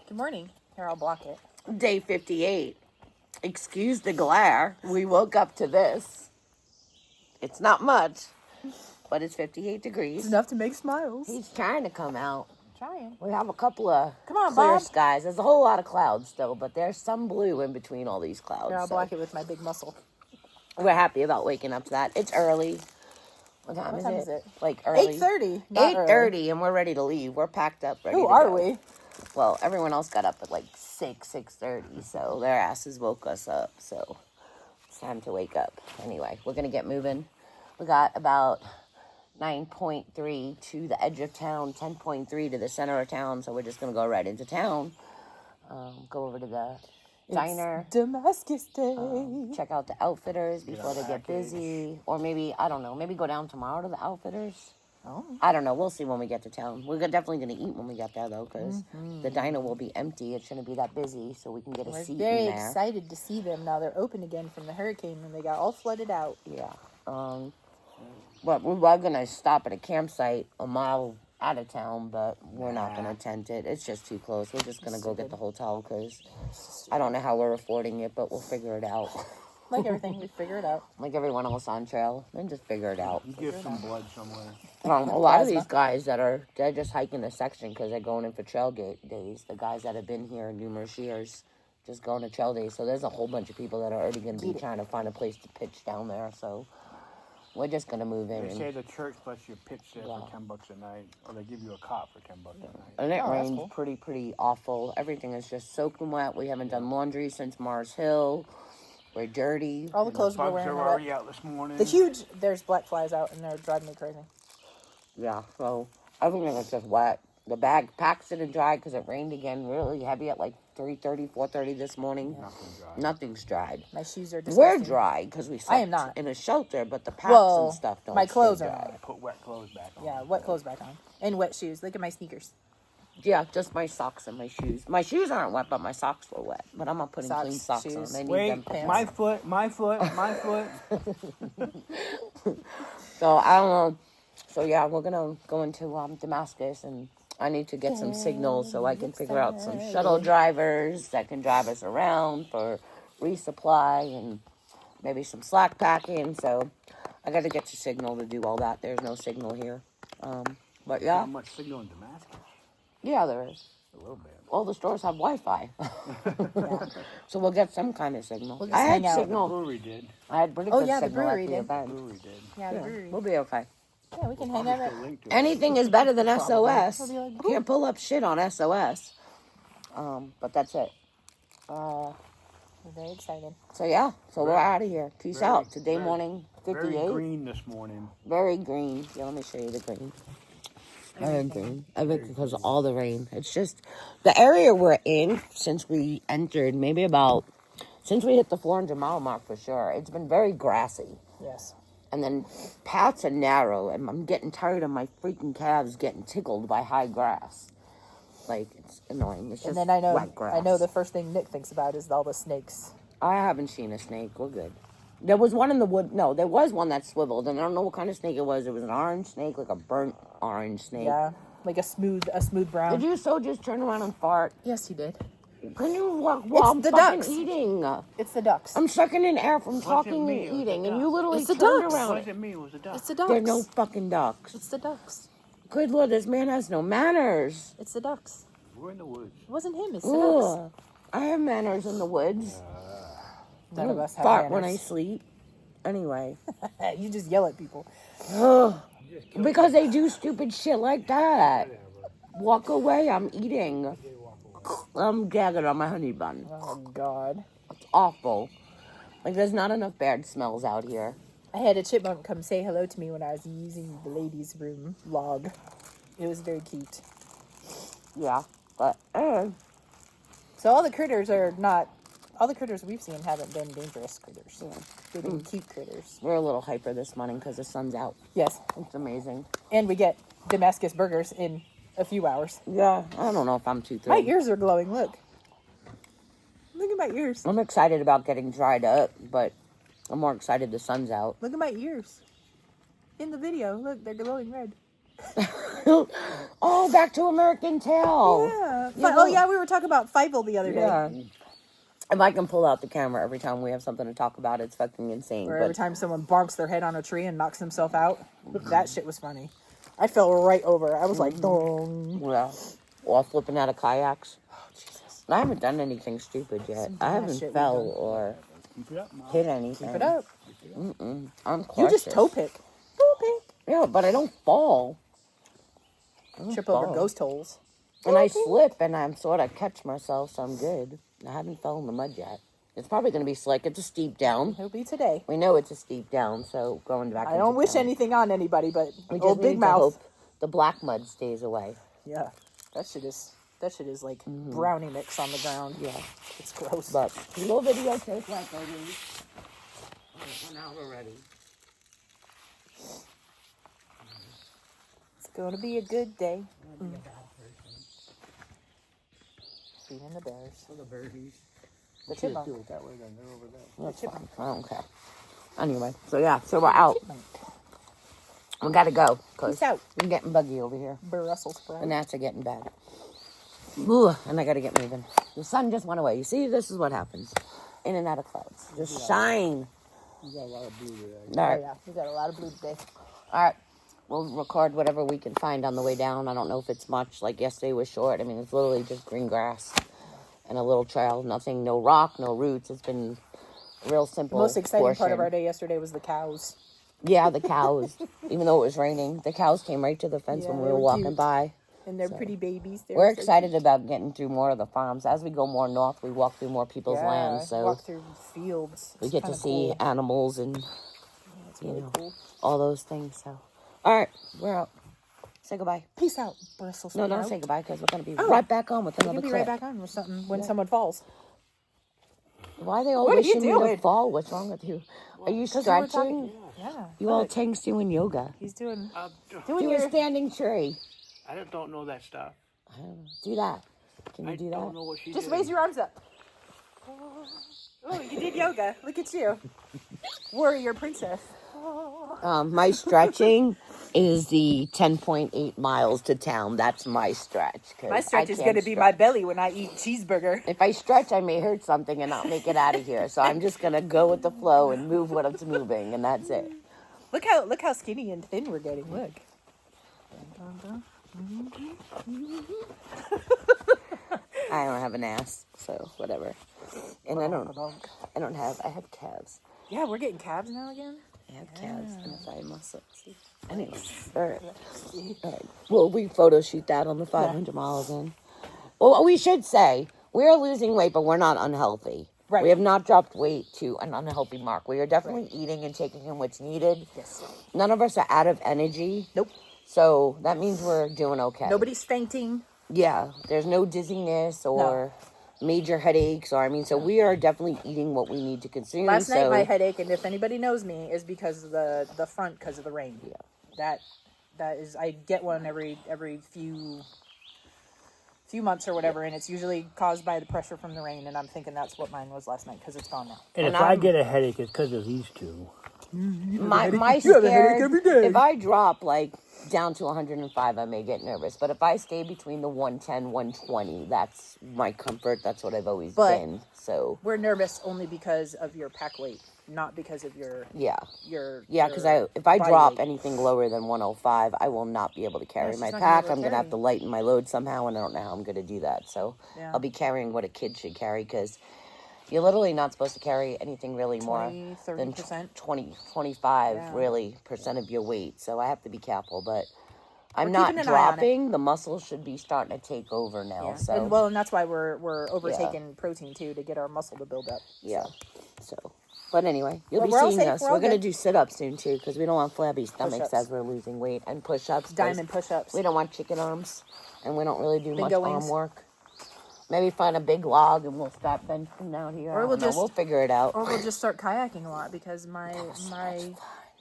Good morning. Here, I'll block it. Day 58. Excuse the glare. We woke up to this. It's not much, but it's 58 degrees. It's enough to make smiles. He's trying to come out. Trying. We have a couple of clear Bob. skies. There's a whole lot of clouds still, but there's some blue in between all these clouds. Here, I'll block it with my big muscle. We're happy about waking up to that. It's early. What time is it? Like early. 8:30. 8:30, and we're ready to leave. We're packed up, ready to go. Who are we? Well, everyone else got up at like 6:30, so their asses woke us up. So it's time to wake up. Anyway, we're gonna get moving. We got about 9.3 to the edge of town, 10.3 to the center of town. So we're just gonna go right into town. Go over to the diner. It's Damascus Day. Check out the Outfitters before they get busy, or maybe I don't know. Maybe go down tomorrow to the Outfitters. Oh. I don't know. We'll see when we get to town. We're definitely going to eat when we get there, though, because the diner will be empty. It shouldn't be that busy, so we can get a seat in there. We're very excited to see them now. They're open again from the hurricane, and they got all flooded out. Yeah. But we were going to stop at a campsite a mile out of town, but we're not going to tent it. It's just too close. We're just going to go get the hotel, because I don't know how we're affording it, but we'll figure it out. Like everything, we figure it out. Like everyone else on trail, then just figure it out. Get some blood somewhere. A lot of these guys they're just hiking the section because they're going in for trail days. The guys that have been here numerous years, just going to trail days. So there's a whole bunch of people that are already going to be trying to find a place to pitch down there. So we're just going to move in. They say the church lets you pitch there for $10 a night, or they give you a cot for $10 a night. And it rained pretty awful. Everything is just soaking wet. We haven't done laundry since Mars Hill. We're dirty. All the clothes we're wearing are already out this morning. There's black flies out, and they're driving me crazy. Yeah, so everything is just wet. The bag packs it and dry because it rained again really heavy at like 3:30, 4:30 this morning. Nothing's dried. My shoes are disgusting. We're dry because we slept in a shelter, but the packs and stuff don't my clothes stay are dry. I put wet clothes back on. Yeah, wet clothes back on. And wet shoes. Look at my sneakers. Yeah, just my socks and my shoes. My shoes aren't wet, but my socks were wet. But I'm not putting clean socks on. They need them pants. my foot. So, I don't know. So, yeah, we're going to go into Damascus, and I need to get some signals so I can figure out some shuttle drivers that can drive us around for resupply and maybe some slack packing. So, I got to get your signal to do all that. There's no signal here. But, yeah. Not much signal in Damascus. Yeah, there is. A little bit. All the stores have Wi-Fi. So we'll get some kind of signal. We'll just I had hang out. signal. The brewery did. I had pretty good the signal brewery at the did. event. The brewery did. Yeah, the brewery. We'll be okay. Yeah, we can hang out at... Anything is better than SOS. We'll be like, Can't pull up shit on SOS. But that's it. We're very excited. So yeah, we're out of here. Peace out. Today morning, 58. Very green this morning. Very green. Yeah, let me show you the green. Very green. I think because of all the rain. It's just the area we're in since we entered, since we hit the 400-mile mark for sure. It's been very grassy. Yes. And then paths are narrow, and I'm getting tired of my freaking calves getting tickled by high grass. Like, it's annoying. It's just wet grass. I know the first thing Nick thinks about is all the snakes. I haven't seen a snake. We're good. There was one in the wood. No, there was one that swiveled, and I don't know what kind of snake it was. It was an orange snake, like a burnt orange snake. Yeah, like a smooth brown. Did you just turn around and fart? Yes, you did. Can you walk while I'm the fucking ducks. eating? It's the ducks. I'm sucking in air from talking and eating, and you literally turned around. What does it mean? It was a duck. It's the ducks. There's no fucking ducks. It's the ducks. Good Lord, this man has no manners. It's the ducks. We're in the woods. It wasn't him. It's the ducks. I have manners in the woods. None of us have fart manners. when I sleep. Anyway. You just yell at people. Because they do stupid shit like that. Walk away, I'm eating. I'm gagging on my honey bun. Oh, God. It's awful. Like, there's not enough bad smells out here. I had a chipmunk come say hello to me when I was using the ladies' room log. It was very cute. Yeah, but So all the critters we've seen haven't been dangerous critters. Yeah. They've been cute critters. We're a little hyper this morning because the sun's out. Yes. It's amazing. And we get Damascus burgers in a few hours. Yeah, I don't know if I'm too My thrilled. ears are glowing. Look at my ears. I'm excited about getting dried up, but I'm more excited the sun's out. Look at my ears. In the video, look, they're glowing red. Oh, back to American Tail. Yeah. Oh, yeah, we were talking about Fievel the other day. Yeah. If I can pull out the camera every time we have something to talk about, it's fucking insane. Or every time someone bonks their head on a tree and knocks themselves out. That shit was funny. I fell right over. I was like, dong. Yeah. While flipping out of kayaks. Oh, Jesus. I haven't done anything stupid yet. I haven't fell or hit anything. Keep it up. I'm cautious. You just toe pick. Toe pick. Yeah, but I don't fall. Trip over ghost holes. And I slip and I'm sort of catch myself, so I'm good. I haven't fell in the mud yet. It's probably going to be slick. It's a steep down. It'll be today. We know it's a steep down, so going back. I don't wish anything on anybody, but we old just Big need Mouth. to hope the black mud stays away. Yeah, that shit is like brownie mix on the ground. Yeah, it's gross. But little video take like I do. One out already. It's going to be a good day. Feeding the bears. For the birdies. The chipmunk. Do it that way, then they're over there. That's fine. I don't care. Anyway, so we're out. We gotta go. Peace out. I'm getting buggy over here. Brussels sprouts. The gnats are getting bad. Ooh, and I gotta get moving. The sun just went away. You see, this is what happens. In and out of clouds. Just shine. You got a lot of blue today. All right. Oh, yeah, we got a lot of blue today. All right. We'll record whatever we can find on the way down. I don't know if it's much. Like yesterday was short. I mean, it's literally just green grass and a little trail. Nothing, no rock, no roots. It's been real simple. The most exciting part portion. of our day yesterday was the cows. Yeah, the cows. Even though it was raining, the cows came right to the fence when we they were were walking cute. by. And they're pretty babies. We're excited about getting through more of the farms. As we go more north, we walk through more people's land. So walk through fields. we get to see animals and It's really cool. all those things. So, all right, we're out. Say goodbye. Peace out, Brussels No, don't sprout. say goodbye because we're going to be right back on with We another can be clip. right back on with something when someone falls. Why are they all What are you wishing me to doing? fall? What's wrong with you? Are you 'Cause we were stretching? talking- Yeah. You all tanks doing yoga. He's doing Do a standing tree. I don't know that stuff. Do that. Can you do that? I don't know what she's Just doing. raise your arms up. Oh, you did yoga. Look at you. Warrior princess. My stretching is the 10.8 miles to town. That's my stretch. 'Cause My stretch I is can't going to be my belly when I eat cheeseburger. If I stretch, I may hurt something and not make it out of here. So I'm just going to go with the flow and move what it's moving, and that's it. Look how skinny and thin we're getting. Look. I don't have an ass, so whatever. And I have calves. Yeah, we're getting calves now again. I have calves and a thigh muscle. See? Anyway, all right. Well, we photo shoot that on the 500 miles in. Well, we should say we're losing weight, but we're not unhealthy. Right. We have not dropped weight to an unhealthy mark. We are definitely eating and taking in what's needed. Yes. None of us are out of energy. Nope. So that means we're doing okay. Nobody's fainting. Yeah, there's no dizziness or major headaches, so we are definitely eating what we need to consume. Last night my headache, and if anybody knows me, is because of the front because of the rain. Yeah. That is, I get one every few months or whatever, and it's usually caused by the pressure from the rain, and I'm thinking that's what mine was last night because it's gone now. And if I get a headache, it's because of these two. My You have a headache scared, every day. if I drop like down to 105, I may get nervous. But if I stay between the 110, 120, that's my comfort. That's what I've always been. So we're nervous only because of your pack weight, not because of your because if I drop anything lower than 105, I will not be able to carry my pack. I'm gonna have to lighten my load somehow, and I don't know how I'm gonna do that. So I'll be carrying what a kid should carry because you're literally not supposed to carry anything really more than 20, 25 really percent of your weight. So I have to be careful, but I'm not dropping. The muscles should be starting to take over now. So and that's why we're overtaking protein too to get our muscle to build up. So but anyway, you'll be we're all seeing safe. us. We're all We're gonna good. do sit-ups soon too because we don't want flabby stomachs Push-ups. as we're losing weight, and push-ups. Diamond push-ups. We don't want chicken arms, and we don't really do much Bingo arm wings. work. Maybe find a big log and we'll stop benching out here. Or we'll figure it out. Or we'll just start kayaking a lot because my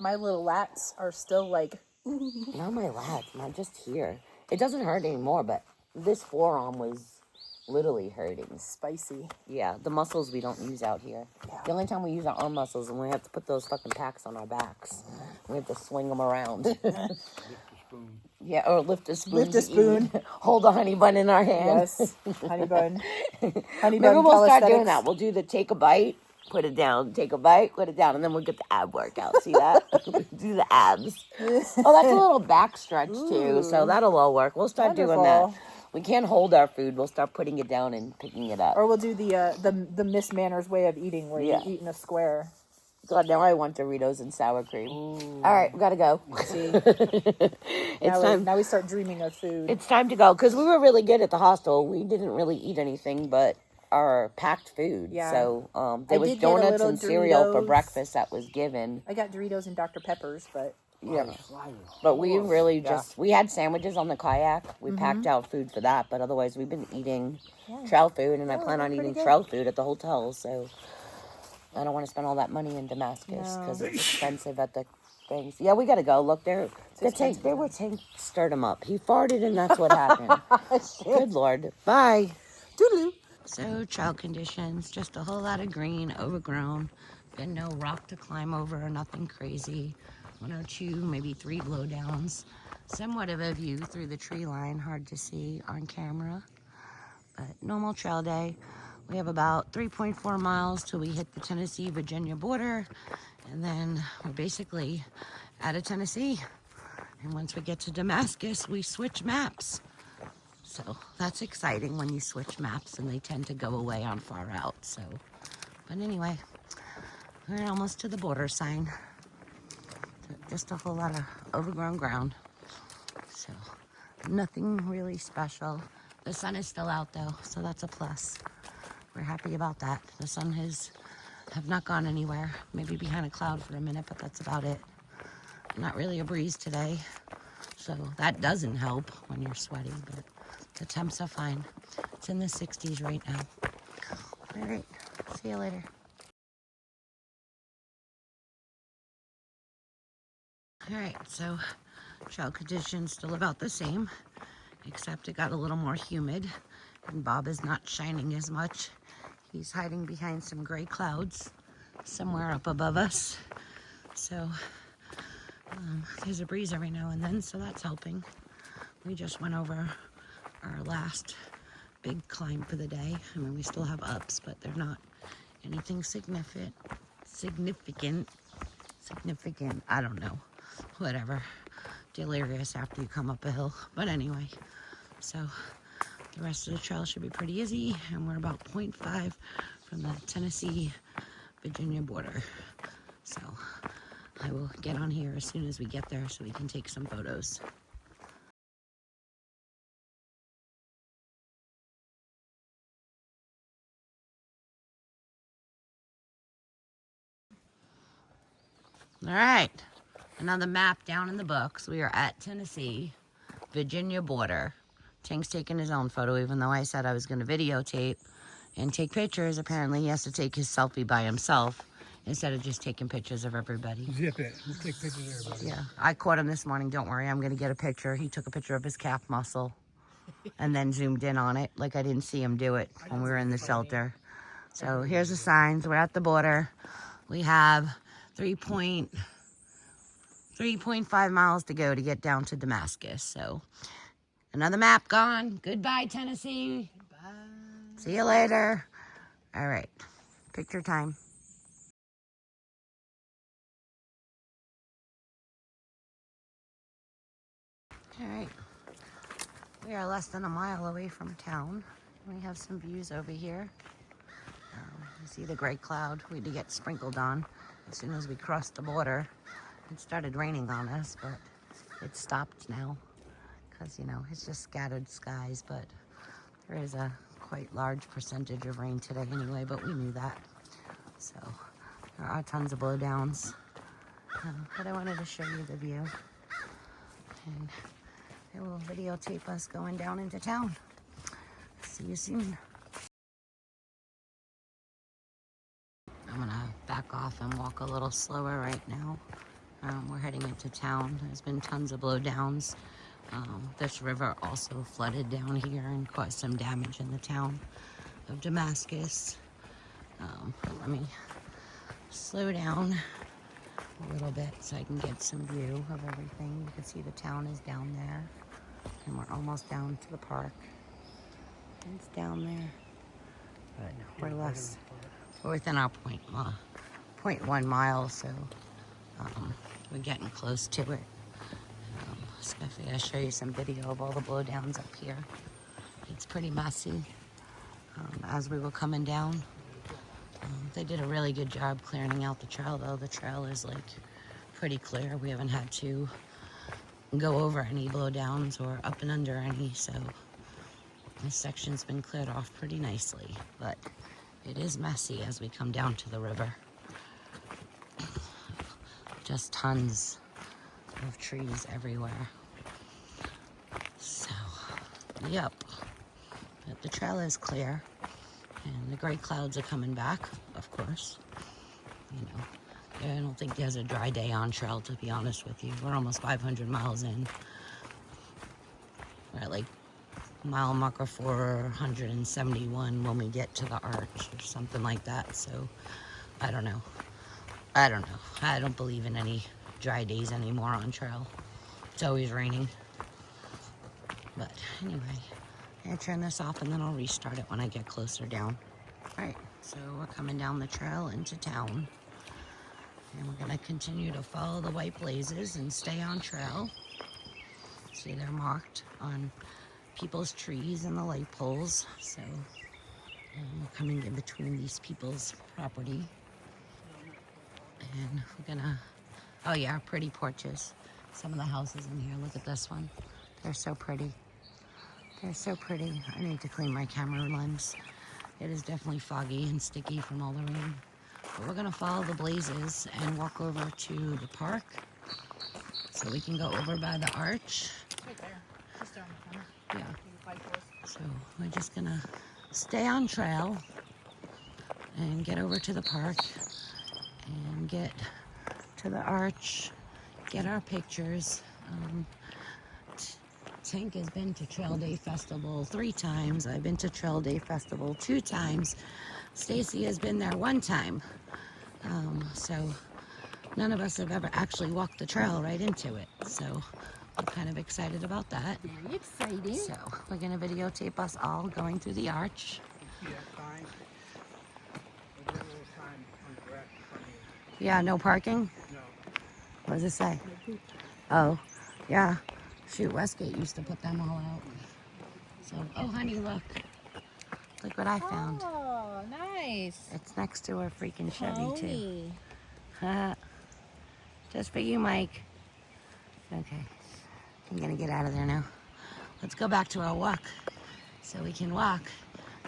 little lats are still like. Not my lats, not just here. It doesn't hurt anymore, but this forearm was literally hurting. Spicy. Yeah, the muscles we don't use out here. Yeah. The only time we use our arm muscles is when we have to put those fucking packs on our backs. We have to swing them around. Yeah, or lift a spoon. Lift a spoon. Hold a honey bun in our hand. Yes, honey bun. Honey Maybe bun we'll start doing calisthenics. that. We'll do the take a bite, put it down, take a bite, put it down, and then we'll get the ab workout. See that? Do the abs. Oh, that's a little back stretch too, so that'll all work. We'll start doing that. We can't hold our food. We'll start putting it down and picking it up. Or we'll do the Miss Manners way of eating, where you eat in a square. God, now I want Doritos and sour cream. Ooh. All right, we gotta go. See, It's time. Now we start dreaming of food. It's time to go because we were really good at the hostel. We didn't really eat anything but our packed food. Yeah. So there was donuts and cereal for breakfast that was given. I got Doritos and Dr. Peppers, but yeah. But we really we had sandwiches on the kayak. We packed out food for that, but otherwise we've been eating trail food, and I plan on eating trail food at the hotel. So I don't want to spend all that money in Damascus because it's expensive at the things. Yeah, we got to go. Look, the tank stirred him up. He farted, and that's what happened. Good Lord. Bye. Toodaloo. So, trail conditions, just a whole lot of green, overgrown. Been no rock to climb over, nothing crazy. 1 or 2, maybe 3 blowdowns. Somewhat of a view through the tree line, hard to see on camera. But normal trail day. We have about 3.4 miles till we hit the Tennessee-Virginia border. And then we're basically out of Tennessee. And once we get to Damascus, we switch maps. So that's exciting when you switch maps, and they tend to go away on far out. So, but anyway, we're almost to the border sign. Just a whole lot of overgrown ground. So nothing really special. The sun is still out though, so that's a plus. We're happy about that. The sun have not gone anywhere. Maybe behind a cloud for a minute, but that's about it. Not really a breeze today, so that doesn't help when you're sweaty, but the temps are fine. It's in the 60s right now. All right, see you later. All right, so trail conditions still about the same, except it got a little more humid, and Bob is not shining as much. He's hiding behind some gray clouds somewhere up above us. So there's a breeze every now and then, so that's helping. We just went over our last big climb for the day. I mean, we still have ups, but they're not anything significant. I don't know. Whatever. Delirious after you come up a hill. But anyway, so the rest of the trail should be pretty easy, and we're about 0.5 from the Tennessee-Virginia border. So I will get on here as soon as we get there so we can take some photos. All right, another map down in the books. We are at Tennessee-Virginia border. Tank's taking his own photo, even though I said I was going to videotape and take pictures. Apparently, he has to take his selfie by himself instead of just taking pictures of everybody. Zip it. Let's take pictures of everybody. Yeah, I caught him this morning. Don't worry, I'm going to get a picture. He took a picture of his calf muscle and then zoomed in on it like I didn't see him do it when we were in the shelter. So here's the signs. We're at the border. We have 3.5 miles to go to get down to Damascus. So another map gone. Goodbye, Tennessee. Goodbye. See you later. All right. Picture time. All right. We are less than a mile away from town. We have some views over here. You see the gray cloud we had to get sprinkled on as soon as we crossed the border. It started raining on us, but it stopped now because, you know, it's just scattered skies, but there is a quite large percentage of rain today anyway, but we knew that. So there are tons of blowdowns, but I wanted to show you the view, and I will videotape us going down into town. See you soon. I'm gonna back off and walk a little slower right now. We're heading into town. There's been tons of blowdowns. This river also flooded down here and caused some damage in the town of Damascus. Let me slow down a little bit so I can get some view of everything. You can see the town is down there, and we're almost down to the park. It's down there, but we're within our 0.1 mile, so we're getting close to it. Especially, I'll show you some video of all the blowdowns up here. It's pretty messy. As we were coming down, they did a really good job clearing out the trail, though. The trail is like pretty clear. We haven't had to go over any blowdowns or up and under any, so this section's been cleared off pretty nicely, but it is messy as we come down to the river. Just tons of trees everywhere. So, yep. But the trail is clear, and the gray clouds are coming back, of course. You know, I don't think there's a dry day on trail, to be honest with you. We're almost 500 miles in. We're at like mile marker 471 when we get to the arch or something like that. So I don't know. I don't believe in any dry days anymore on trail. It's always raining. But anyway, I'm gonna turn this off and then I'll restart it when I get closer down. All right, so we're coming down the trail into town, and we're gonna continue to follow the white blazes and stay on trail. See, they're marked on people's trees and the light poles, so we're coming in between these people's property, and we're gonna, oh yeah, pretty porches. Some of the houses in here, look at this one. They're so pretty. They're so pretty. I need to clean my camera lens. It is definitely foggy and sticky from all the rain. But we're gonna follow the blazes and walk over to the park so we can go over by the arch. It's right there. Just down the corner. Yeah. So we're just gonna stay on trail and get over to the park and get to the arch, get our pictures. Tank has been to Trail Day Festival 3 times. I've been to Trail Day Festival 2 times. Stacy has been there 1 time. So none of us have ever actually walked the trail right into it. So I'm kind of excited about that. Very exciting. So we're gonna videotape us all going through the arch. Yeah, no parking? No. What does it say? Oh, yeah. Shoot, Westgate used to put them all out. So, oh honey, look. Look what I found. Oh, nice. It's next to a freaking Chevy too. Pony. Just for you, Mike. Okay, I'm gonna get out of there now. Let's go back to our walk so we can walk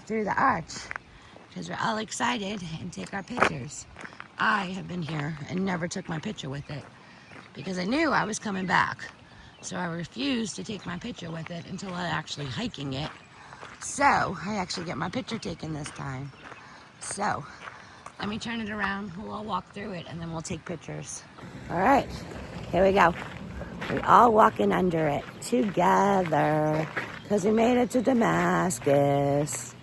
through the arch because we're all excited and take our pictures. I have been here and never took my picture with it because I knew I was coming back. So I refused to take my picture with it until I actually hiking it. So I actually get my picture taken this time. So let me turn it around. We'll all walk through it and then we'll take pictures. All right, here we go. We're all walking under it together because we made it to Damascus.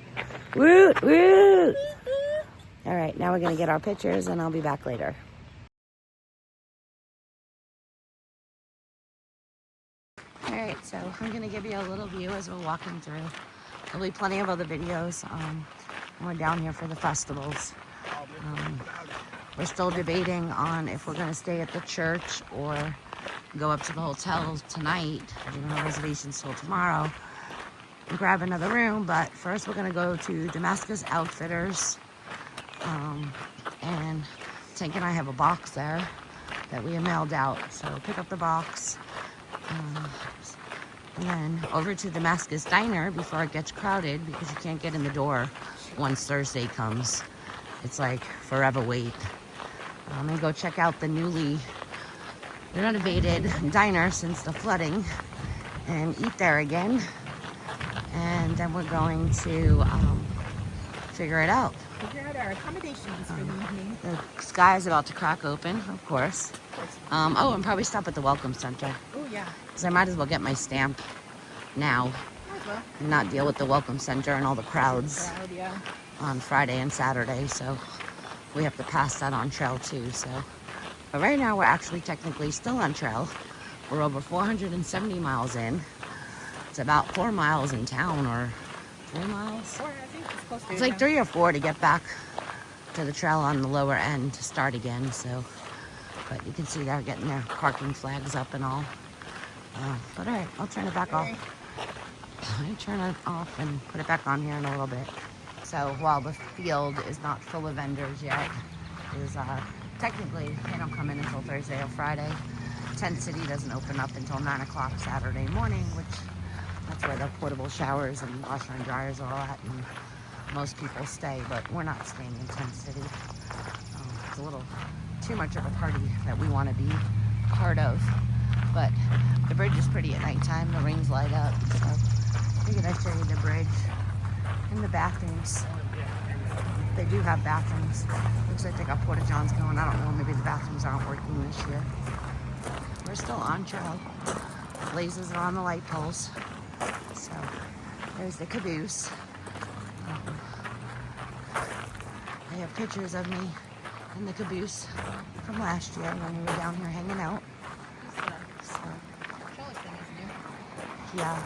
Woot, woot. All right, now we're gonna get our pictures and I'll be back later. Alright, so I'm going to give you a little view as we're walking through. There'll be plenty of other videos. We're down here for the festivals. We're still debating on if we're going to stay at the church or go up to the hotel tonight. We don't have reservations till tomorrow. And grab another room, but first we're going to go to Damascus Outfitters. And Tank and I have a box there that we have mailed out. So pick up the box. And then over to Damascus Diner before it gets crowded because you can't get in the door once Thursday comes. It's like forever wait. And go check out the newly renovated diner since the flooding and eat there again. And then we're going to figure it out. Figure out our accommodations for the evening. The sky is about to crack open, of course. Oh, and probably stop at the Welcome Center. Oh, yeah. Because I might as well get my stamp now Might as well. and not deal with the Welcome Center and all the crowds Crowd, yeah. on Friday and Saturday. So we have to pass that on trail too. So But right now we're actually technically still on trail. We're over 470 miles in. It's about 4 miles in town, or 3 miles. Or I think it's close to. It's like 3 or 4 to get back to the trail on the lower end to start again. So, but you can see they're getting their parking flags up and all. But all right, I'll turn it back off. I turn it off and put it back on here in a little bit. So while the field is not full of vendors yet, is technically they don't come in until Thursday or Friday. Tent City doesn't open up until 9 o'clock Saturday morning, which that's where the portable showers and washer and dryers are all at, and most people stay, but we're not staying in Tent City. It's a little too much of a party that we want to be part of, but the bridge is pretty at nighttime. The rings light up, so I figured I'd show you the bridge and the bathrooms. They do have bathrooms. Looks like they got porta johns going. I don't know, maybe the bathrooms aren't working this year. We're still on trail. Blazes are on the light poles. So there's the caboose. I have pictures of me in the caboose from last year when we were down here hanging out. So, yeah.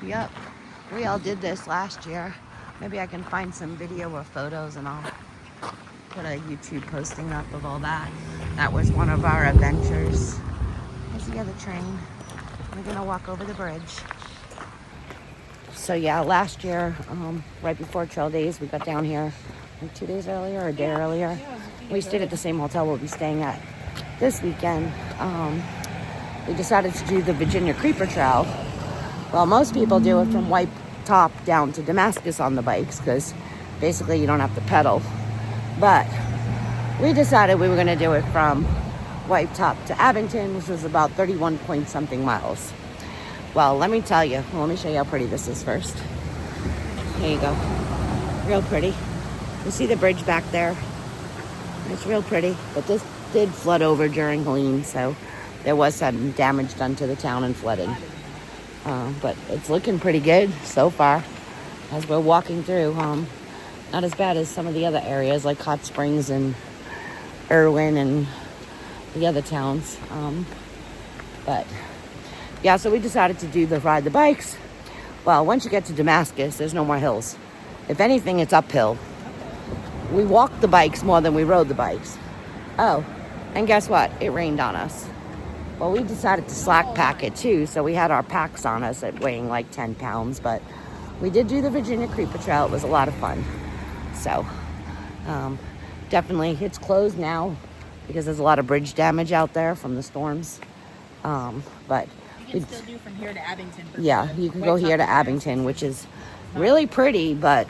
Yep. We all did this last year. Maybe I can find some video or photos and I'll put a YouTube posting up of all that. That was one of our adventures. There's the other train. We're gonna walk over the bridge. So yeah, last year, right before trail days, we got down here like 2 days earlier or a day earlier. We stayed at the same hotel we'll be staying at this weekend. We decided to do the Virginia Creeper Trail. Well, most people do it from White Top down to Damascus on the bikes because basically you don't have to pedal. But we decided we were going to do it from White Top to Abingdon, which was about 31 point something miles. Well, let me tell you. Well, let me show you how pretty this is first. There you go. Real pretty. You see the bridge back there? It's real pretty. But this did flood over during Helene, so there was some damage done to the town and flooding. But it's looking pretty good so far as we're walking through. Not as bad as some of the other areas like Hot Springs and Irwin and the other towns. But yeah, so we decided to ride the bikes. Well, once you get to Damascus, there's no more hills. If anything, it's uphill. We walked the bikes more than we rode the bikes. Oh, and guess what? It rained on us. Well, we decided to slack pack it too, so we had our packs on us at weighing like 10 pounds, but we did do the Virginia Creeper Trail. It was a lot of fun. So, definitely, it's closed now because there's a lot of bridge damage out there from the storms. But you can still do from here to Abingdon. Yeah, you can go here to Abingdon, which is really pretty, but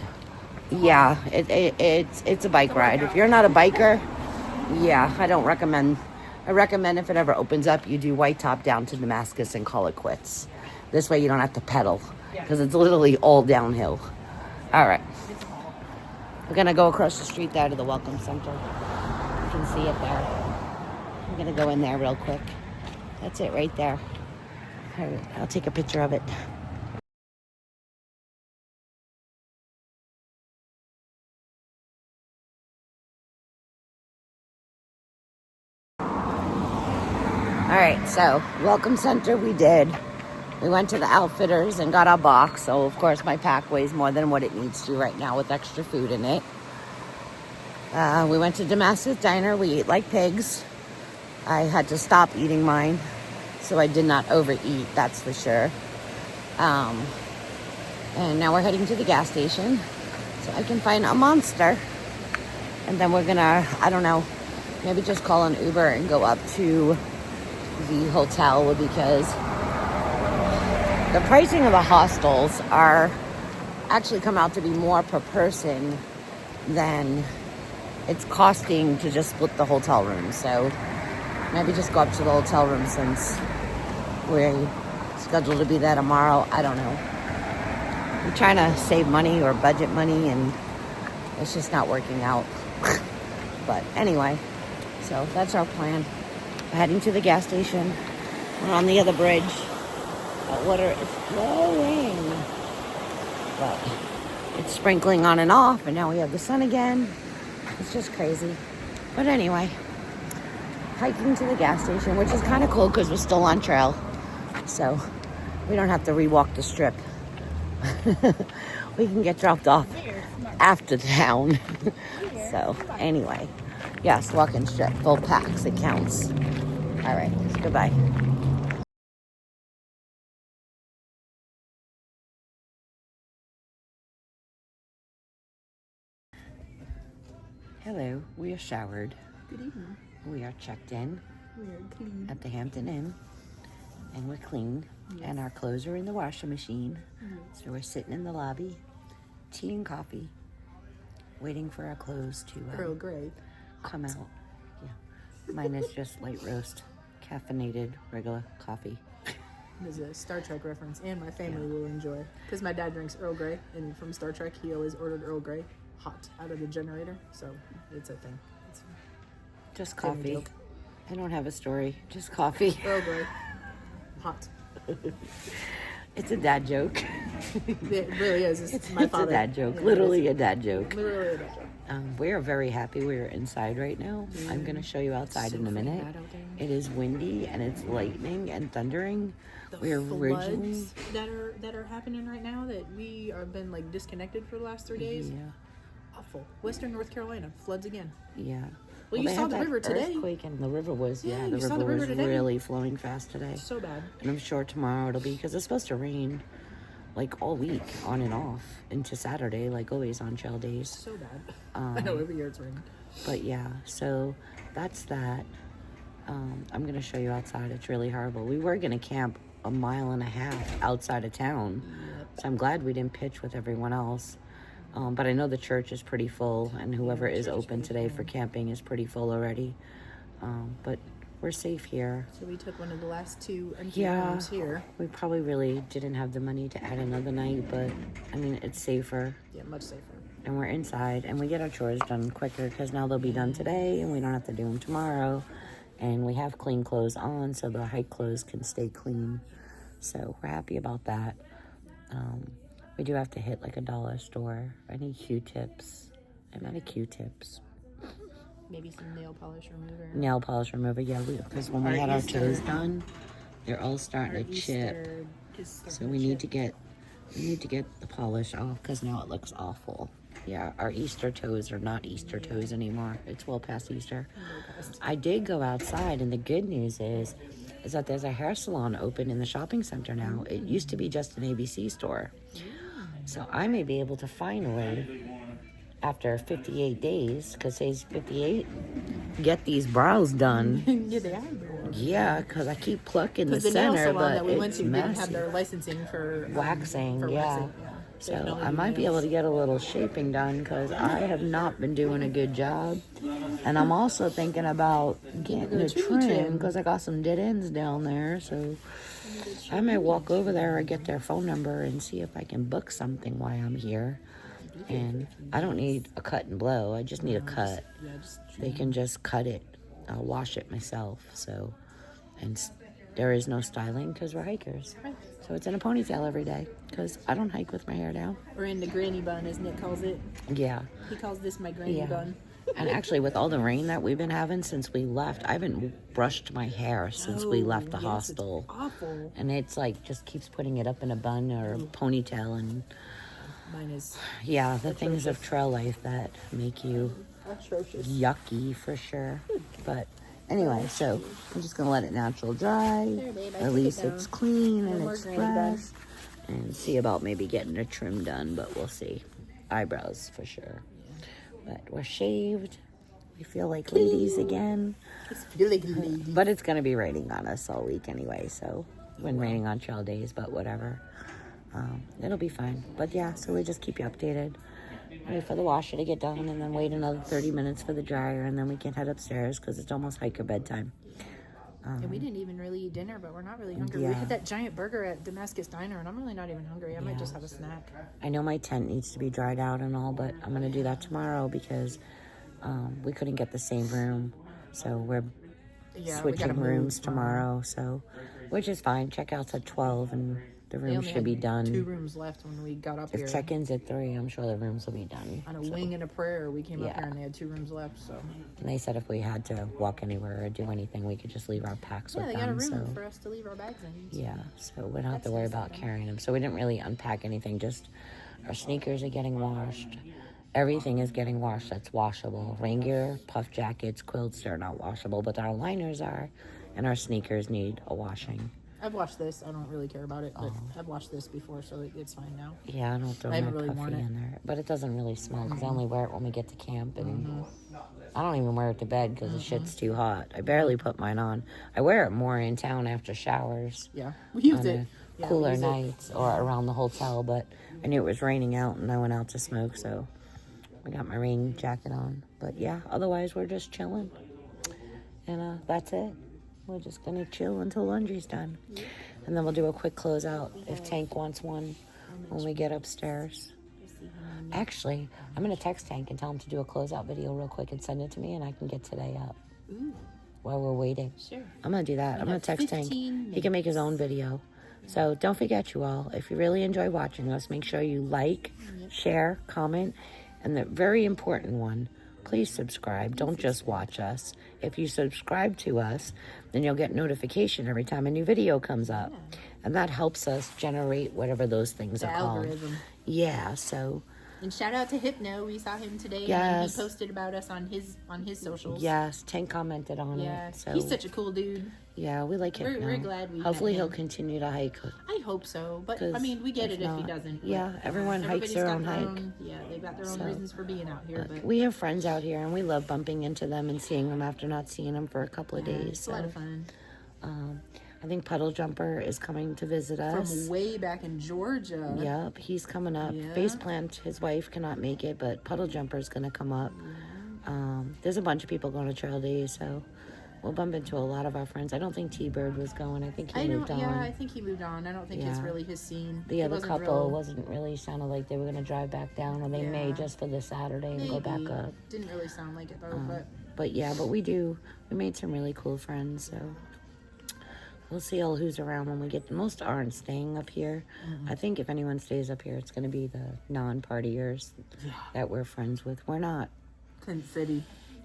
yeah, it's a bike ride. If you're not a biker, yeah, I don't recommend. I recommend if it ever opens up, you do White Top down to Damascus and call it quits. This way you don't have to pedal because it's literally all downhill. All right. We're going to go across the street there to the Welcome Center. You can see it there. I'm going to go in there real quick. That's it right there. All right, I'll take a picture of it. All right, so Welcome Center we did. We went to the Outfitters and got our box. So, of course, my pack weighs more than what it needs to right now with extra food in it. We went to Damascus Diner. We eat like pigs. I had to stop eating mine, so I did not overeat, that's for sure. And now we're heading to the gas station so I can find a Monster. And then we're gonna, I don't know, maybe just call an Uber and go up to the hotel because the pricing of the hostels are actually come out to be more per person than it's costing to just split the hotel room. So maybe just go up to the hotel room since we're scheduled to be there tomorrow. I don't know. I'm trying to save money or budget money and it's just not working out. But anyway, so that's our plan. We're heading to the gas station. We're on the other bridge. The water is flowing. But it's sprinkling on and off, and now we have the sun again. It's just crazy. But anyway, hiking to the gas station, which is kind of cool because we're still on trail. So we don't have to rewalk the strip. We can get dropped off after town. So anyway, yes, walking strip, full packs, it counts. All right, goodbye. Hello, we are showered. Good evening. We are checked in We are clean. at the Hampton Inn, and we're clean, and our clothes are in the washing machine. So we're sitting in the lobby, tea and coffee, waiting for our clothes to Earl Grey. come out. Yeah, mine is just light roast, caffeinated, regular coffee. There's a Star Trek reference, and my family will enjoy. Because my dad drinks Earl Grey, and from Star Trek, he always ordered Earl Grey hot out of the generator. So it's a thing. It's Just family coffee. joke. I don't have a story, just coffee. Earl Grey hot. It's a dad joke. It really is. It's my It's father. a dad joke, Yeah, literally it a dad joke. is. Literally a dad joke. We are very happy. We are inside right now. I'm going to show you outside in a minute. bad out there. It is windy and it's lightning and thundering. We are originally... Floods that are happening right now that we have been like disconnected for the last 3 days. Yeah, Awful. Western North Carolina floods again. yeah. Well, you they saw had the that river today. Earthquake and the river was, Yeah, the you saw river the river was today. really flowing fast today. So bad. And I'm sure tomorrow it'll be, because it's supposed to rain like all week, on and off, into Saturday, like always on trail days. So bad. I know every year it's raining. But yeah, so that's that. I'm going to show you outside. It's really horrible. We were going to camp a mile and a half outside of town. So I'm glad we didn't pitch with everyone else. But I know the church is pretty full, and whoever is open today for camping is pretty full already. But we're safe here. So we took one of the last two empty Yeah, rooms here. we probably really didn't have the money to add another night, but I mean, it's safer. Yeah, much safer. And we're inside, and we get our chores done quicker because now they'll be done today, and we don't have to do them tomorrow. And we have clean clothes on, so the hike clothes can stay clean. So we're happy about that. We do have to hit like a dollar store. I need Q-tips. I'm out of Q-tips. Maybe some nail polish remover. Nail polish remover, yeah, because when we had our toes done, they're all starting to chip. So we need to get the polish off because now it looks awful. Yeah, our Easter toes are not Easter toes anymore. It's well past Easter. I did go outside, and the good news is that there's a hair salon open in the shopping center now. It used to be just an ABC store. So I may be able to finally, after 58 days, because today's 58, get these brows done. Yeah, they are. Yeah, because I keep plucking the Because the nail center, salon but that we went it's to didn't have messy. their licensing for Waxing, for yeah. waxing, yeah. They can So only I do might be able nails. to get a little shaping done because I have not been doing a good job. And I'm also thinking about getting a trim because I got some dead ends down there. So I may walk over there or get their phone number and see if I can book something while I'm here. And I don't need a cut and blow. I just need a cut. Yeah, just They can just cut it. I'll wash it myself. So, and there is no styling because we're hikers. So it's in a ponytail every day because I don't hike with my hair down. or in the granny bun, as Nick calls it. Yeah. He calls this my granny Yeah. bun. And actually, with all the rain that we've been having since we left, I haven't brushed my hair since we left the yes, hostel. It's awful. And it's like just keeps putting it up in a bun or a ponytail. And Mine is yeah, the things of trail life that make you atrocious. yucky for sure. But anyway, so I'm just gonna let it natural dry. There, babe, I At took least it it's down. clean No and more it's granny bun. fresh. And see about maybe getting a trim done, but we'll see. Eyebrows for sure. But we're shaved. We feel like ladies again. It's feel like a lady. But it's gonna be raining on us all week anyway, so when raining on trail days, but whatever. It'll be fine. But yeah, so we just keep you updated. Wait for the washer to get done and then wait another 30 minutes for the dryer and then we can head upstairs because it's almost hiker bedtime. And we didn't even really eat dinner, but we're not really hungry. Yeah. We had that giant burger at Damascus Diner, and I'm really not even hungry. I might just have a snack. I know my tent needs to be dried out and all, but I'm gonna do that tomorrow because we couldn't get the same room. So we're Yeah, we switching gotta move rooms tomorrow, so which is fine. Checkout's at 12 and The They room only should be had done. 2 rooms left when we got up here. If check-in's at 3, I'm sure the rooms will be done. On a wing and a prayer, we came up Yeah. here and they had 2 rooms left. So And they said if we had to walk anywhere or do anything, we could just leave our packs yeah, with they got a them. room So for us to leave our bags in. So. yeah, so we don't have to That's worry nice about of them. carrying them. So we didn't really unpack anything. Just our sneakers are getting washed. Everything is getting washed that's washable. Rain gear, puff jackets, quilts, they're not washable, but our liners are, and our sneakers need a washing. I've washed this. I don't really care about it, but I've washed this before, so it's fine now. Yeah, I don't throw I my haven't really puffy worn it. in there, but it doesn't really smell because I only wear it when we get to camp, and I don't even wear it to bed because the shit's too hot. I barely put mine on. I wear it more in town after showers. Yeah, we used on it. the Yeah, cooler we used it. nights or around the hotel, but I knew it was raining out and I went out to smoke, so I got my rain jacket on. But yeah, otherwise we're just chilling, and that's it. We're just gonna chill until laundry's done, and then we'll do a quick closeout if Tank wants one when we get upstairs. Actually, I'm gonna text Tank and tell him to do a closeout video real quick and send it to me, and I can get today up while we're waiting. Sure. I'm gonna do that. I'm gonna have text Tank. 15 He can make his own video. So don't forget, you all, if you really enjoy watching us, make sure you like, share, comment, and the very important one, please subscribe. Don't just watch us. If you subscribe to us, then you'll get notification every time a new video comes up. And that helps us generate whatever those things The are called. algorithm. Yeah, so And shout out to Hypno. We saw him today, and Yes. he posted about us on his socials. yes, Tank commented on Yeah, it. So he's such a cool dude. yeah, we like We're Hypno. glad we Hopefully met he'll him. continue to hike. I hope so, but 'Cause I mean, we get if it if he not- doesn't. yeah, But, everyone hikes everybody's their got own hike. Yeah, they've got their own So, reasons for being out here, but We have friends out here, and we love bumping into them and seeing them after not seeing them for a couple of days. it's a lot of fun. I think Puddle Jumper is coming to visit us. From way back in Georgia. Yep, he's coming up. Yeah. Faceplant, his wife cannot make it, but Puddle Jumper's going to come up. There's a bunch of people going to Trail Days, so we'll bump into a lot of our friends. I don't think T-Bird was going. I think he moved on. Yeah, I think he moved on. I don't think it's Yeah. really his scene. The It other wasn't couple real- wasn't really sounded like they were going to drive back down, or they may Yeah. just for the Saturday and go back Maybe. up. Didn't really sound like it though, But yeah, but we made some really cool friends, so we'll see all who's around when we get. Most aren't staying up here. I think if anyone stays up here, it's going to be the non-partiers that we're friends with. We're not Tent City.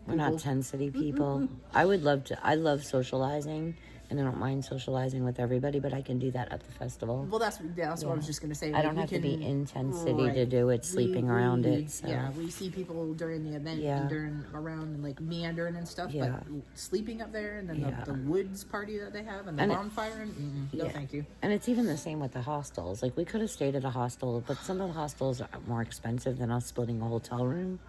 We're not 10 city people. I love socializing, and I don't mind socializing with everybody, but I can do that at the festival. Well, that's what I was just gonna say. I don't we have to be can- in 10 city to Right. do it, sleeping around we- it. So. Yeah, we see people during the event Yeah. and during around and like meandering and stuff, Yeah. but sleeping up there and then Yeah. the woods party that they have and the And bonfire and no yeah. thank you. And it's even the same with the hostels. Like, we could have stayed at a hostel, but some of the hostels are more expensive than us splitting a hotel room.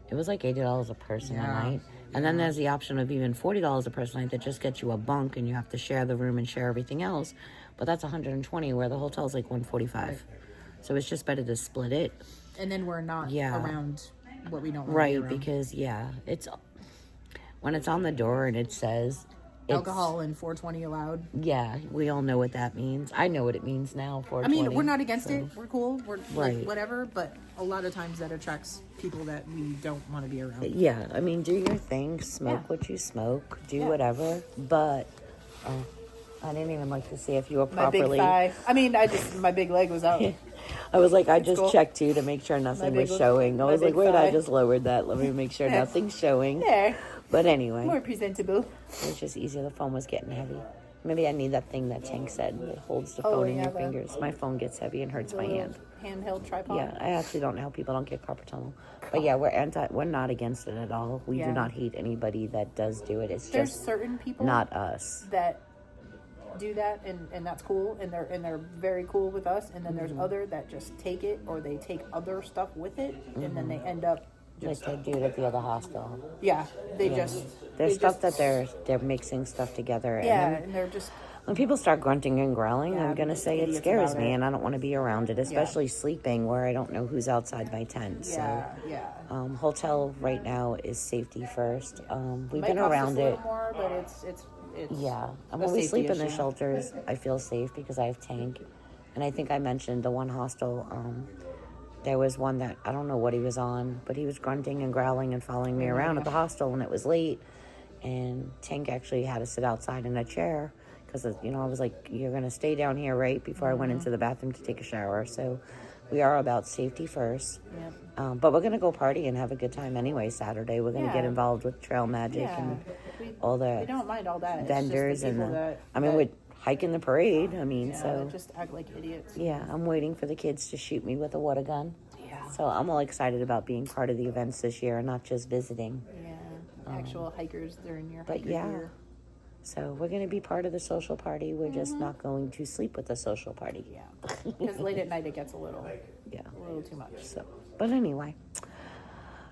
It was like $80 a person a Yeah. night. And then there's the option of even $40 a person a night that just gets you a bunk and you have to share the room and share everything else. But that's $120, where the hotel's like $145. So it's just better to split it. And then we're not Yeah. around what we don't want to be Right, around. because, it's when it's on the door and it says... it's- Alcohol and 420 allowed. Yeah, we all know what that means. I know what it means now, I 420. mean, we're not against it. We're cool. We're Right. like whatever. But a lot of times that attracts people that we don't want to be around. Yeah, I mean, do your thing, smoke Yeah. what you smoke, do Yeah. whatever, but I didn't even like to see if you were My big properly... thigh. I mean, my big leg was out. I was like, I just cool. checked you to make sure nothing My was big- showing. I my was like, big wait, I thigh. just lowered that. Let me make sure nothing's showing. There, But anyway, more presentable. it was just easier. The phone was getting heavy. Maybe I need that thing that Tank said that holds the Oh, phone in yeah, your the- fingers. My phone gets heavy and hurts my hand. Handheld tripod. Yeah, I actually don't know how people don't get carpal tunnel. But yeah, we're not against it at all. We Yeah. do not hate anybody that does do it. It's There's just certain people not us. that do that, and that's cool, and they're very cool with us. And then there's Mm-hmm. other that just take it, or they take other stuff with it, and then they end up Like just they do it at the other hospital. There's There's stuff that they're mixing stuff together. And yeah, then and they're just when people start grunting and growling, Yeah, I'm gonna say it idiots scares about me, it. and I don't want to be around it, especially sleeping where I don't know who's outside my tent. yeah. So, hotel right now is safety first. We've Might been cost us around a little it. more, but it's Yeah, and a when we safety sleep in the issue. shelters, I feel safe because I have Tank, and I think I mentioned the one hostel. There was one that I don't know what he was on, but he was grunting and growling and following me around at the hostel, and it was late, and Tank actually had to sit outside in a chair because, you know, I was like, you're going to stay down here, right, before I went into the bathroom to take a shower. So we are about safety first. Yep. But we're going to go party and have a good time anyway Saturday. We're going to get involved with Trail Magic and all the we don't mind all that. vendors. We're hiking the parade. I mean, so. Just act like idiots. Yeah, I'm waiting for the kids to shoot me with a water gun. Yeah. So I'm all excited about being part of the events this year and not just visiting. Yeah. Actual hikers, they're in your But hiker yeah. gear. So we're going to be part of the social party. We're just not going to sleep with the social party. Yeah. Because late at night it gets a little too much. So, but anyway,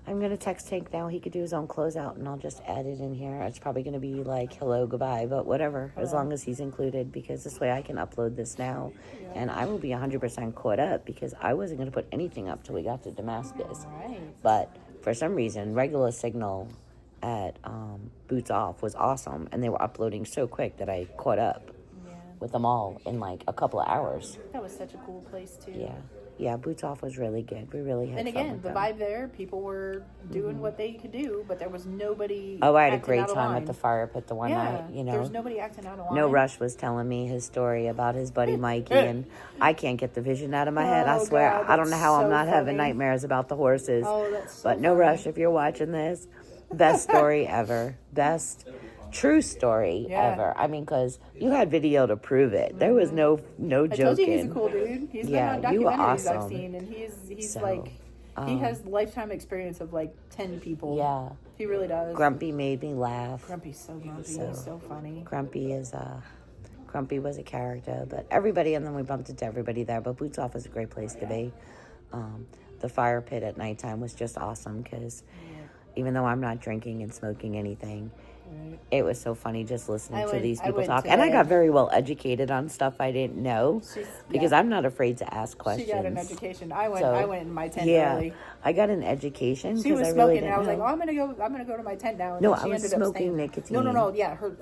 I'm going to text Tank now. He could do his own closeout and I'll just add it in here. It's probably going to be like hello, goodbye, but whatever, as long as he's included, because this way I can upload this now and I will be 100% caught up because I wasn't going to put anything up till we got to Damascus. Right. But for some reason, regular signal at Boots Off was awesome, and they were uploading so quick that I caught up with them all in like a couple of hours. That was such a cool place too. Yeah, Boots Off was really good. We really had and fun again, with the them. vibe there, people were doing what they could do, but there was nobody. Oh, I had a acting great out of time line. at the fire pit the one night. You know, there was nobody acting out of line. No Rush was telling me his story about his buddy Mikey, and I can't get the vision out of my head. I swear, God, I don't know how that's I'm not so having funny. nightmares about the horses. Oh, that's so but No funny. Rush, if you're watching this, best story ever. Best true story ever. I mean, because you had video to prove it. There was no joking. I told you he's a cool dude. He's been on you were documentaries awesome. I've seen, and he's So, like he has lifetime experience of like 10 people. Yeah. He really does. Grumpy made me laugh. Grumpy's so grumpy. He's so funny. Grumpy was a character, but everybody, and then we bumped into everybody there. But Boots Off was a great place to be. The fire pit at nighttime was just awesome because even though I'm not drinking and smoking anything, it was so funny just listening to these people talk. And I got very well educated on stuff I didn't know because I'm not afraid to ask questions. She got an education. I went in my tent early. I got an education. She was I smoking, really and I was know. like, "Oh, I'm gonna go to my tent now." And No, then she I was ended up smoking staying. nicotine. No. Yeah, her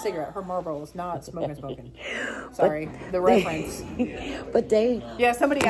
cigarette, her Marlboro was not smoking. Sorry, the reference. But they. Yeah, somebody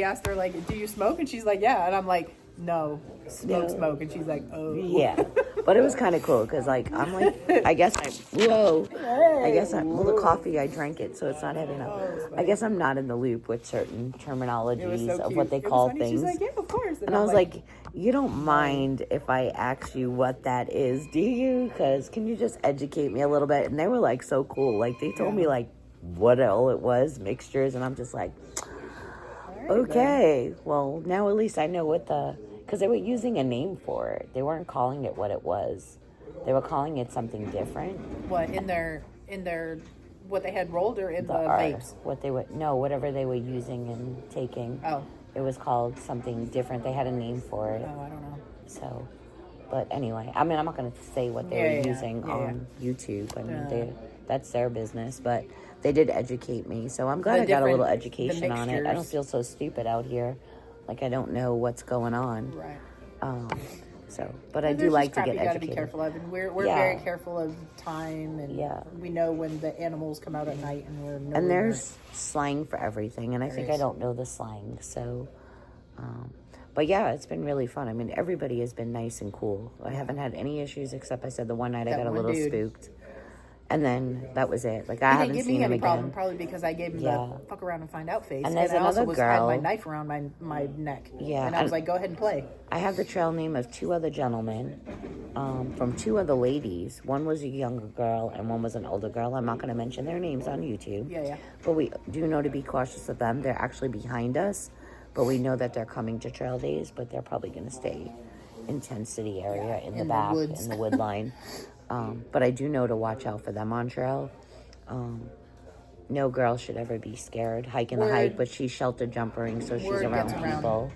asked her like, "Do you smoke?" And she's like, "Yeah," and I'm like, "No, smoke," and she's like, "Oh." Yeah, but it was kind of cool because, like, I'm like, I guess well, the coffee, I drank it, so it's not heavy enough. I guess I'm not in the loop with certain terminologies so of cute. what they It was call funny. things. She's like, "Yeah, of course." And I was like, you don't mind if I ask you what that is, do you? Because can you just educate me a little bit? And they were like so cool. Like, they told me like what all it was, mixtures, and I'm just like, okay, well, now at least I know what because they were using a name for it. They weren't calling it what it was. They were calling it something different. What in their what they had rolled or in the vapes? Whatever they were using and taking. Oh. It was called something different. They had a name for it. Oh, I don't know. So, but anyway, I mean, I'm not going to say what they were using on YouTube. I mean, that's their business, but they did educate me. So I'm glad I got a little education on it. I don't feel so stupid out here. Like I don't know what's going on. Right. But I do like to get educated. You got to be careful of, and we're very careful of time, and we know when the animals come out at night, and there's slang for everything, and I think I don't know the slang, so. But yeah, it's been really fun. I mean, everybody has been nice and cool. I haven't had any issues except I said the one night I got a little spooked. And then that was it. Like, I haven't seen him again. Probably because I gave him the fuck around and find out face. And there's I another also girl. had my knife around my neck. Yeah. And I was like, go ahead and play. I have the trail name of 2 other gentlemen from 2 other ladies. One was a younger girl and one was an older girl. I'm not going to mention their names on YouTube. Yeah. But we do know to be cautious of them. They're actually behind us. But we know that they're coming to trail days. But they're probably going to stay in Tent City area in the back, in the wood line. But I do know to watch out for them on trail. No girl should ever be scared hiking the hike, but she's shelter jumpering, so she's around people.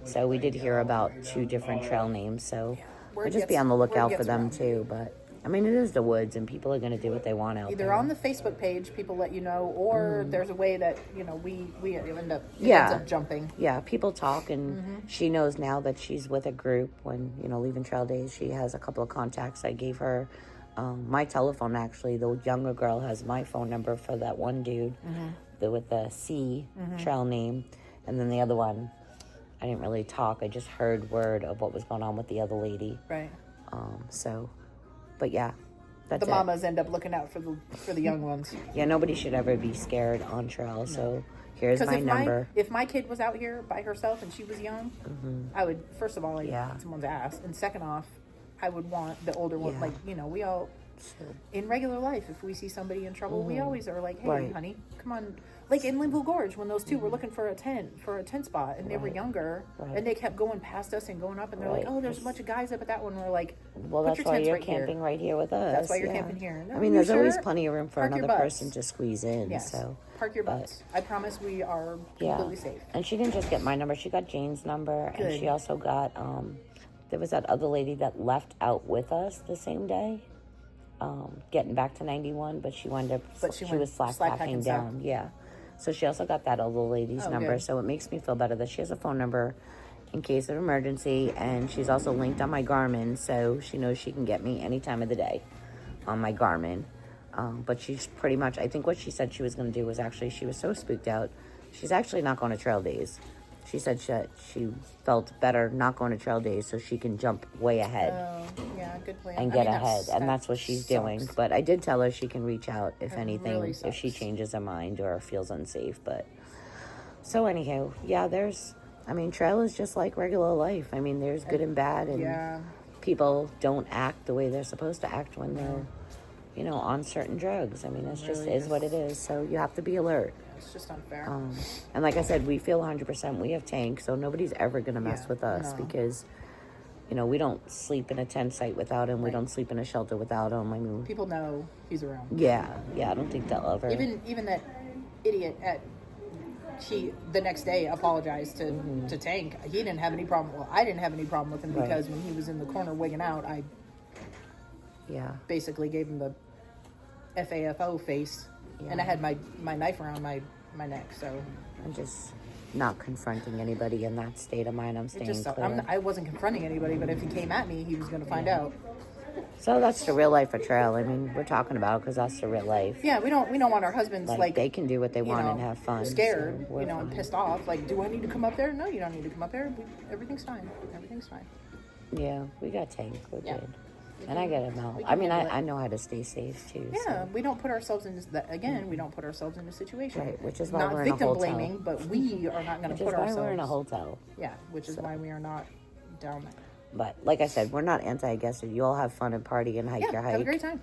So we did hear about 2 different trail names, so I'll just be on the lookout for them too. But I mean, it is the woods, and people are going to do what they want out there. Either on the Facebook page, people let you know, or there's a way that we end up jumping. Yeah, people talk, and she knows now that she's with a group. When leaving trail days, she has a couple of contacts. I gave her my telephone. Actually, the younger girl has my phone number for that one dude with the C trail name, and then the other one, I didn't really talk. I just heard word of what was going on with the other lady. Right. But yeah, That's the mamas end up looking out for the young ones. Yeah, nobody should ever be scared on trail. So here's my number. If my kid was out here by herself and she was young, I would, first of all, like, Yeah. beat someone's ass, and second off, I would want the older one. Yeah. Like, you know, we all, in regular life, if we see somebody in trouble, we always are like, hey, Right. honey, come on. Like in Linville Gorge, when those two were looking for a tent spot, and they were younger, and they kept going past us and going up, and they're like, oh, there's a bunch of guys up at that one. We're like, Well, put that's your why tents you're right here. camping right here with us. That's why you're camping here. No, I mean, you there's always sure? plenty of room for Park your another butts. person to squeeze in. Yes. So Park your butts. I promise we are completely safe. And she didn't just get my number; she got Jane's number, and she also got. There was that other lady that left out with us the same day, getting back to 91, but she wound up. But she went was slack packing down. Yeah. So she also got that other lady's number. Good. So it makes me feel better that she has a phone number in case of emergency, and she's also linked on my Garmin, so she knows she can get me any time of the day on my Garmin. But she's pretty much, I think what she said she was going to do was actually, she was so spooked out, she's actually not going to trail days. She said she felt better not going to trail days so she can jump way ahead. Oh, yeah, good plan. And get ahead, and that's what she's doing. But I did tell her she can reach out if anything, really if she changes her mind or feels unsafe. But so anyhow, yeah, trail is just like regular life. I mean, there's good and bad, and people don't act the way they're supposed to act when they're, on certain drugs. I mean, it's just is what it is. So you have to be alert. It's just unfair. And like I said, we feel 100%. We have tanks, so nobody's ever going to mess with us because, we don't sleep in a tent site without him. We don't sleep in a shelter without him. I mean, people know he's around. Yeah. I don't think they'll ever. Even that idiot the next day apologized to Tank. He didn't have any problem. Well, I didn't have any problem with him because when he was in the corner wigging out, I basically gave him the FAFO face. And I had my knife around my neck, so I'm just not confronting anybody in that state of mind. I'm staying clear. I wasn't confronting anybody, but if he came at me, he was going to find out. So that's the real life of trail. I mean, we're talking about because that's the real life. Yeah, we don't want our husbands like they can do what they want and have fun. Scared, so and pissed off. Like, do I need to come up there? No, you don't need to come up there. Everything's fine. Everything's fine. Yeah, we got Tank. We're good. And I get him out. I mean, I know how to stay safe too. Yeah, so. we don't put ourselves in we don't put ourselves in a situation. Right, which is why not we're in a hotel. victim blaming, but we are not going to put ourselves. Which is why we're in a hotel. Yeah, which is why we are not down there. But like I said, we're not anti-aggressive. You all have fun and party and hike your hike. Have a great time.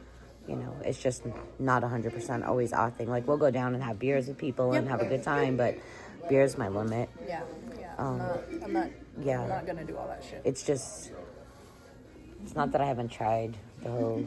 It's just not 100% always our thing. Like, we'll go down and have beers with people and have a good time, but beer's my limit. Yeah. I'm not going to do all that shit. It's not that I haven't tried the whole,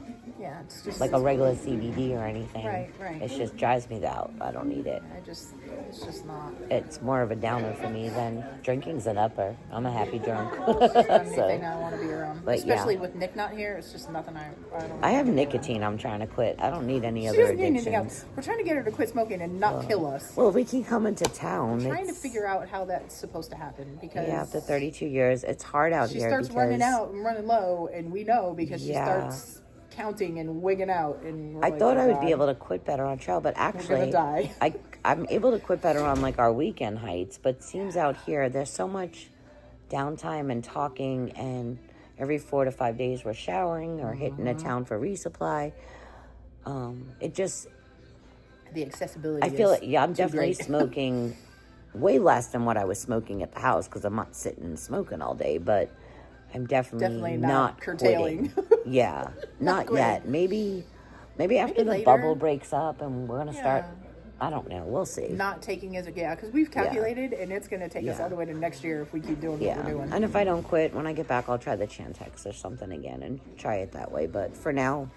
it's just like a regular CBD or anything. Right. It just drives me out. I don't need it. It's just not. It's more of a downer for me than drinking's an upper. I'm a happy drunk. Anything I want to be around. But especially with Nick not here, it's just nothing I don't. I have nicotine I'm trying to quit. I don't need any She other doesn't need anything addictions. else. We're trying to get her to quit smoking and not kill us. Well, if we keep coming to town, Trying to figure out how that's supposed to happen because after 32 years, it's hard out she here. starts because running out and running low, and we know because she starts counting and wigging out. And we're I like, thought oh, I would God, be able to quit better on trail, but actually, gonna die. I'm able to quit better on like our weekend hikes. But it seems out here there's so much downtime and talking, and every 4 to 5 days we're showering or hitting a town for resupply. It just the accessibility. I feel it. Yeah, I'm too definitely great. smoking way less than what I was smoking at the house because I'm not sitting and smoking all day, but I'm definitely not curtailing. quitting. Yeah, not yet. Maybe after the later. bubble breaks up and we're gonna start. I don't know. We'll see. Not taking as because we've calculated, and it's going to take us all the way to next year if we keep doing what we're doing. And if I don't quit, when I get back, I'll try the Chantex or something again and try it that way. But for now,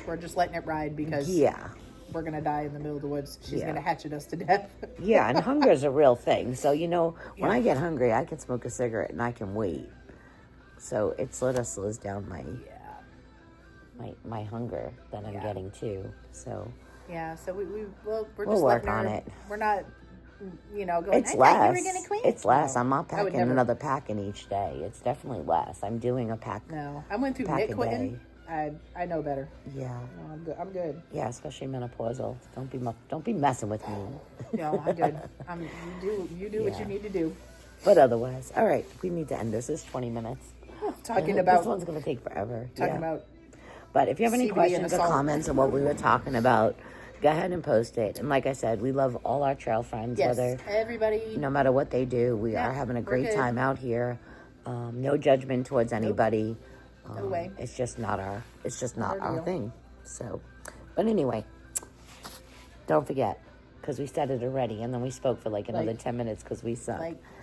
we're just letting it ride because we're going to die in the middle of the woods. She's going to hatchet us to death. And hunger is a real thing. So, when I get hungry, I can smoke a cigarette and I can wait. So it sort of slows down my hunger that I'm getting too. So so we're we'll just work letting her, on it. We're not, going. It's I less. thought you were gonna quit. It's less. I'm not I would packing never. another pack in each day. It's definitely less. I'm doing a pack. No, I went through pack Nick a quitting. I know better. Yeah. No, I'm good. Yeah, especially menopausal. Don't be messing with me. No, I'm good. You do what you need to do. But otherwise, all right. We need to end this. It's 20 minutes. Talking about this one's gonna take forever. Talking about But if you have any CBD and questions the or salt. comments on what we were talking about, go ahead and post it. And like I said, we love all our trail friends, Yes, whether everybody. no matter what they do, we Yeah, are having a we're great good. time out here. No judgment towards anybody. No way. It's just not our Our deal. thing. So, but anyway, don't forget, because we said it already, and then we spoke for like another 10 minutes because we suck.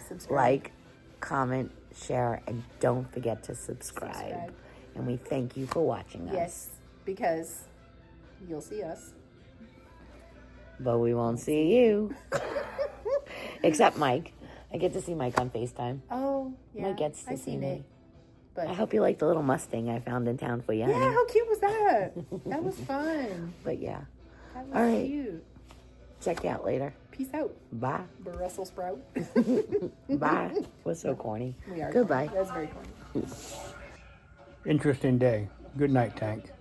Subscribe. Like, comment, share, and don't forget to subscribe. And we thank you for watching us. Yes, because you'll see us. But we won't see you. Except Mike. I get to see Mike on FaceTime. Oh, yeah. Mike gets to I've see seen me. it. But I hope you like the little Mustang I found in town for you, honey. yeah, how cute was that? That was fun. But yeah. That was All right. cute. Check you out later. Peace out, Bye. Brussels sprout. Bye. We're so corny. We are. Goodbye. Corny. That's very corny. Interesting day. Good night, Tank.